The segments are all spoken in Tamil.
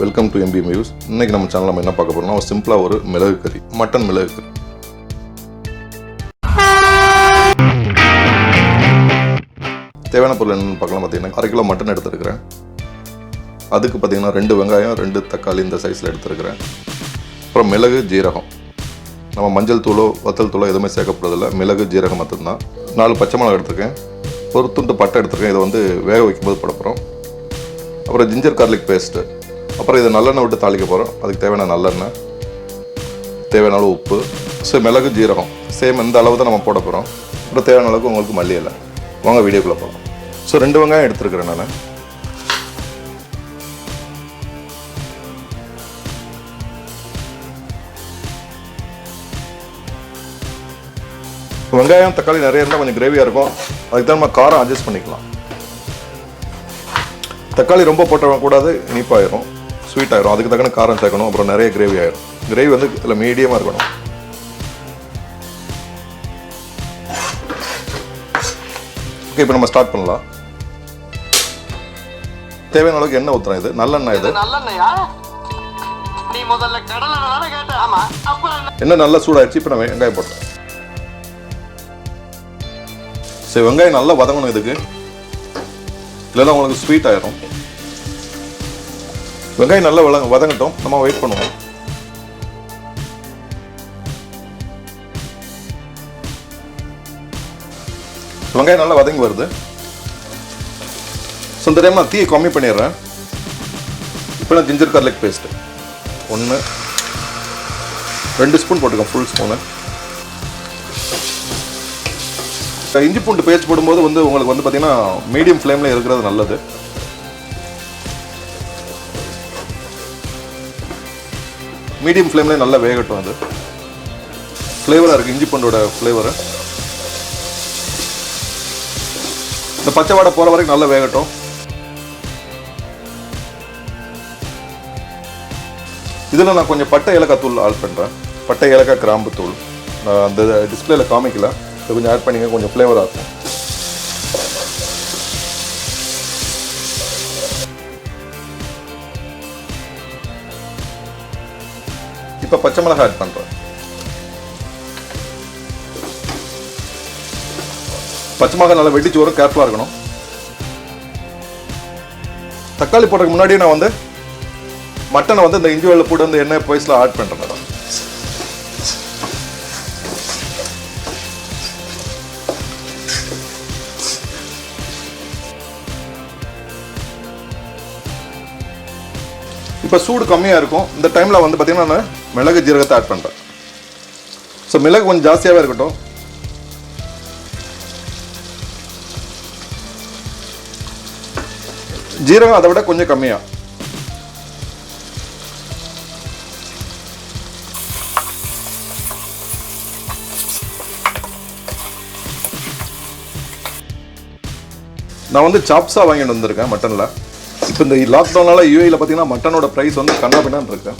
Welcome to MP muse. இன்னைக்கு நம்ம சேனல் நம்ம என்ன பார்க்க போறோம்னா ஒரு சிம்பிளா ஒரு மிளகு கறி, மட்டன் மிளகு கறி. தேவையான பொருள் என்னன்னு பார்க்கலாம். பார்த்தீங்கன்னா 1/2 கிலோ மட்டன் எடுத்துருக்கிறேன். அதுக்கு பார்த்தீங்கன்னா 2 வெங்காயம் 2 தக்காளி இந்த சைஸில் எடுத்துருக்கிறேன். அப்புறம் மிளகு ஜீரகம், நம்ம மஞ்சள் தூளோ வத்தல் தூளோ எதுவுமே சேர்க்கப்படுறதில்ல, மிளகு ஜீரகம் மட்டும்தான். 4 பச்சை மிளகா எடுத்துருக்கேன். ஒரு துண்டு பட்டை எடுத்துருக்கேன், இதை வந்து வேக வைக்கும்போது போட போகிறோம். அப்புறம் ஜிஞ்சர் கார்லிக் பேஸ்ட்டு. அப்புறம் இதை நல்லெண்ணெய் விட்டு தாளிக்க போகிறோம். அதுக்கு தேவையான நல்லெண்ணெய், தேவையான அளவு உப்பு. ஸோ மிளகு ஜீரகம் சேம் இந்த அளவு தான் நம்ம போட போகிறோம். அப்புறம் தேவையான அளவுக்கு உங்களுக்கு மல்லி இலை. வாங்க வீடியோக்குள்ளே போகலாம். ஸோ 2 வெங்காயம் எடுத்துருக்கிறேன் நான். வெங்காயம் தக்காளி நிறைய இருந்தால் கொஞ்சம் கிரேவியாக இருக்கும். அதுக்கு தான் நம்ம காரம் அட்ஜஸ்ட் பண்ணிக்கலாம். தக்காளி ரொம்ப போட்டக்கூடாது, இனிப்பாயிரும், ஸ்வீட் ஆயிரும். அதுக்கு தக்கன காரம் சேர்க்கணும். அப்புறம் நிறைய கிரேவி ஆயிரும். கிரேவி வந்து இதில் மீடியமாக இருக்கணும். ஓகே, இப்போ நம்ம ஸ்டார்ட் பண்ணலாம். தேவையான அளவுக்கு எண்ணெய் ஊற்றுறேன். இது நல்லெண்ணெய். இது எண்ணெய் நல்லா சூடாயிடுச்சு. இப்போ நான் வெங்காயம் போட்டேன். சரி, வெங்காயம் நல்லா வதங்கணும் இதுக்கு, இல்லைன்னா உங்களுக்கு ஸ்வீட் ஆயிரும். வெங்காயம் நல்லா வதங்கட்டும், நம்ம வெயிட் பண்ணுவோம். வெங்காயம் நல்லா வதங்கி வருது. ஸோ இந்த டைம் நான் தீயை கம்மி பண்ணிடுறேன். இப்போ நான் ஜிஞ்சர் கார்லிக் பேஸ்ட்டு 2 ஸ்பூன் போட்டுக்கோங்க, ஃபுல் ஸ்பூனு. இஞ்சி பூண்டு பேஸ்ட் போடும்போது வந்து உங்களுக்கு வந்து பார்த்தீங்கன்னா மீடியம் ஃப்ளேமில் இருக்கிறது நல்லது. மீடியம் ஃப்ளேம்லேயே நல்லா வேகட்டும். அது ஃப்ளேவராக இருக்குது, இஞ்சி பூண்டோட ஃப்ளேவரு. இந்த பச்சை வாடை போகிற வரைக்கும் நல்லா வேகட்டும். இதில் நான் கொஞ்சம் பட்டை ஏலக்காய் தூள் ஆட் பண்ணுறேன். பட்டை ஏலக்காய் கிராம்பு தூள் நான் அந்த டிஸ்பிளேல காமிக்கல, இதை கொஞ்சம் ஆட் பண்ணிங்க, கொஞ்சம் ஃப்ளேவராக இருக்கும். இப்போ பச்சை மிளகாய் ஆட் பண்ணுறேன். பச்சை மிளகாய் நல்லா வெடிச்சு வரும், கேர்ஃபுல்லாக இருக்கணும். தக்காளி போடுறதுக்கு முன்னாடியே நான் வந்து மட்டனை வந்து இந்த இஞ்சி வெள்ளை போட்டு வந்து எண்ணெய் பேஸ்ட்ல ஆட் பண்ணுறேன். இப்போ சூடு கம்மியாக இருக்கும். இந்த டைமில் வந்து பார்த்தீங்கன்னா நான் மிளகு ஜீரகத்தை ஆட் பண்ணுறேன். ஸோ மிளகு கொஞ்சம் ஜாஸ்தியாகவே இருக்கட்டும். ஜீரகம் அதை விட கொஞ்சம் கம்மியாக. நான் வந்து சாப்ஸாக வாங்கிட்டு வந்திருக்கேன் மட்டனில். இப்போ இந்த லாக்டவுனால் யூஏயில் பார்த்தீங்கன்னா மட்டனோட ப்ரைஸ் வந்து கண்ணா பின்னான்னு இருக்கு.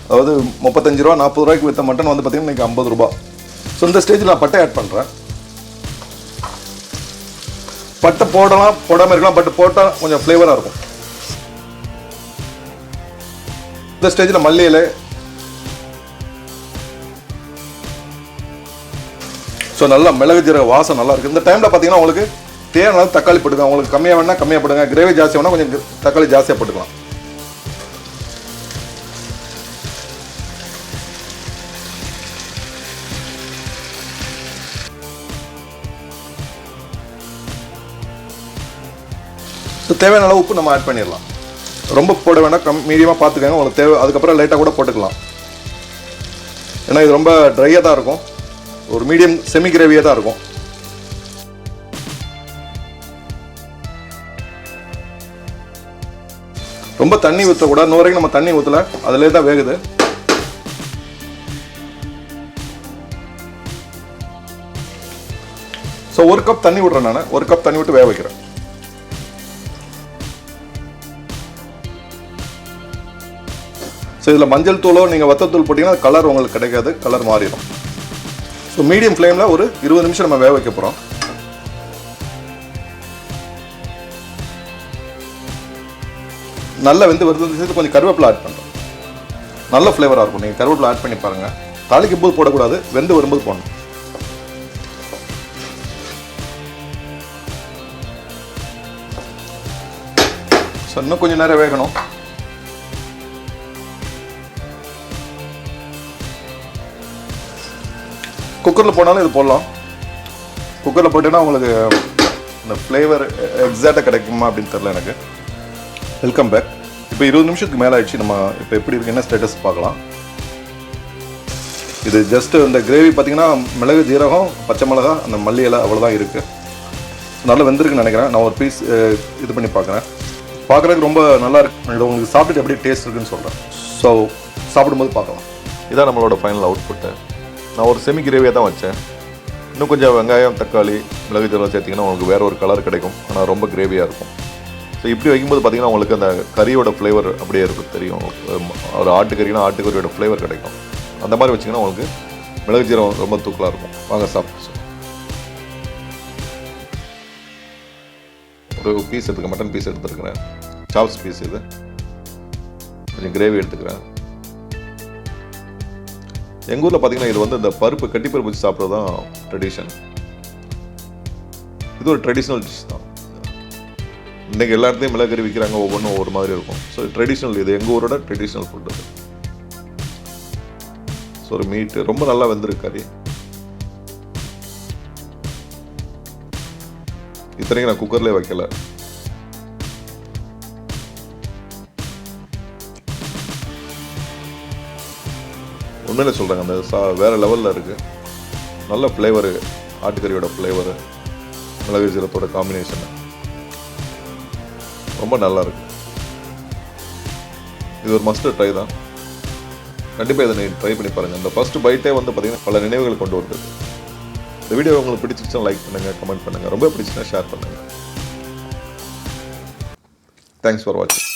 அதாவது 35 ரூபா 40 ரூபாய்க்கு விற்ற மட்டன் வந்து பார்த்தீங்கன்னா இன்றைக்கி 50 ரூபா. ஸோ இந்த ஸ்டேஜில் நான் பட்டை ஆட் பண்ணுறேன். பட்டை போடலாம், போடாமல் இருக்கலாம், பட் போட்டால் கொஞ்சம் ஃப்ளேவராக இருக்கும். இந்த ஸ்டேஜில் மல்லி இலை. ஸோ நல்லா மிளகு ஜீரக வாசம் நல்லா இருக்குது. இந்த டைமில் பார்த்தீங்கன்னா உங்களுக்கு தேவையான தக்காளி போட்டுக்கலாம். உங்களுக்கு கம்மியாக வேணால் கம்மியாக போடுங்க, கிரேவி ஜாஸ்தி வேணால் கொஞ்சம் தக்காளி ஜாஸ்தியாக போட்டுக்கலாம். தேவையான அளவு உப்பு நம்ம ஆட் பண்ணிடலாம். ரொம்ப போட வேணாம், மீடியமாக பார்த்துக்கோங்க. உங்களுக்கு தேவை, அதுக்கப்புறம் லைட்டாக கூட போட்டுக்கலாம். ஏன்னா இது ரொம்ப ட்ரையாக தான் இருக்கும், ஒரு மீடியம் செமி கிரேவியாக தான் இருக்கும். ரொம்ப தண்ணி ஊற்றக்கூடாது. இன்னும் வரைக்கும் நம்ம தண்ணி ஊற்றல, அதிலே தான் வேகுது. ஸோ 1 கப் தண்ணி விட்றேன் நான். 1 கப் தண்ணி விட்டு வேக வைக்கிறேன். ஸோ இதில் மஞ்சள் தூளோ நீங்கள் வத்தத்தூள் போட்டிங்கன்னா கலர் உங்களுக்கு கிடைக்காது, கலர் மாறிடும். ஸோ மீடியம் ஃப்ளேமில் ஒரு 20 நிமிஷம் நம்ம வேக வைக்க போகிறோம். நல்லா வெந்து வருது சேர்த்து கொஞ்சம் கருவேப்பிலை ஆட் பண்ணுறோம். நல்ல ஃப்ளேவராக இருக்கும். நீங்கள் கருவேப்பிலை ஆட் பண்ணி பாருங்கள். தாளிக்கும் போது போடக்கூடாது, வெந்து வரும்போது போடணும். ஸோ இன்னும் கொஞ்சம் நேரம் வேகணும். குக்கரில் போனாலும் இது போடலாம். குக்கரில் போட்டேன்னா உங்களுக்கு இந்த ஃப்ளேவர் எக்ஸாக்டாக கிடைக்குமா அப்படின்னு தெரில எனக்கு. Welcome back. இப்போ 20 நிமிஷத்துக்கு மேலே ஆயிடுச்சு. நம்ம இப்போ எப்படி இருக்கு, என்ன ஸ்டேட்டஸ் பார்க்கலாம். இது ஜஸ்ட் இந்த கிரேவி பார்த்தீங்கன்னா மிளகு, ஜீரகம், பச்சை மிளகா, அந்த மல்லி இலை அவ்வளோதான் இருக்குது. நல்லா வெந்திருக்குன்னு நினைக்கிறேன். நான் ஒரு பீஸ் இது பண்ணி பார்க்குறேன். பார்க்குறதுக்கு ரொம்ப நல்லா இருக்கு. உங்களுக்கு சாப்பிட்டுட்டு எப்படி டேஸ்ட் இருக்குன்னு சொல்கிறேன். ஸோ சாப்பிடும்போது பார்க்கலாம். இதான் நம்மளோட ஃபைனல் அவுட்புட்டு. நான் ஒரு செமி கிரேவியாக தான் வச்சேன். இன்னும் கொஞ்சம் வெங்காயம், தக்காளி, மிளகு ஜீரகம் சேர்த்திங்கன்னா உங்களுக்கு வேறு ஒரு கலர் கிடைக்கும். ஆனால் ரொம்ப கிரேவியாக இருக்கும். ஸோ இப்படி வைக்கும்போது பார்த்தீங்கன்னா உங்களுக்கு அந்த கறியோட ஃப்ளேவர் அப்படியே இருக்கும், தெரியும். ஒரு ஆட்டுக்கறினா ஆட்டுக்கறியோட ஃப்ளேவர் கிடைக்கும். அந்த மாதிரி வச்சிங்கன்னா உங்களுக்கு மிளகு ஜீரகம் ரொம்ப தூக்கலாக இருக்கும். வாங்க சாப்பிட்டு. ஒரு பீஸ் எடுத்துக்கிறேன், மட்டன் பீஸ் எடுத்துருக்கிறேன். சாப்ஸ் பீஸ் இது. கொஞ்சம் கிரேவி எடுத்துக்கிறேன். எங்கள் ஊரில் பார்த்தீங்கன்னா இது வந்து இந்த பருப்பு, கட்டி பருப்பு வச்சு சாப்பிட்றது தான் ட்ரெடிஷன். இது ஒரு ட்ரெடிஷ்னல் டிஷ் தான். இன்றைக்கி எல்லா இடத்துலையும் மிளகறி விற்கிறாங்க, ஒவ்வொன்றும் ஒவ்வொரு மாதிரி இருக்கும். ஸோ ட்ரெடிஷ்னல், இது எங்கள் ஊரோட ட்ரெடிஷ்னல் ஃபுட் அது. ஸோ ஒரு மீட்டு ரொம்ப நல்லா வெந்திருக்கு கறி. இத்தனைக்கு நான் குக்கர்லேயே வைக்கல. உண்மையில சொல்கிறேங்க, அந்த வேறு லெவலில் இருக்குது. நல்ல ஃப்ளேவரு, ஆட்டுக்கறியோட ஃப்ளேவரு, மிளகு ஜீரத்தோட காம்பினேஷன் ரொம்ப நல்லா இருக்குது. இது ஒரு மஸ்ட் ட்ரை தான். கண்டிப்பாக இதை நீங்கள் ட்ரை பண்ணி பாருங்கள். இந்த ஃபர்ஸ்ட் பைட்டே வந்து பார்த்தீங்கன்னா பல நினைவுகள் கொண்டு வருது. இந்த வீடியோ உங்களுக்கு பிடிச்சிருச்சுன்னா லைக் பண்ணுங்கள், கமெண்ட் பண்ணுங்கள். ரொம்ப பிடிச்சுன்னா ஷேர் பண்ணுங்கள். தேங்க்ஸ் ஃபார் வாட்சிங்.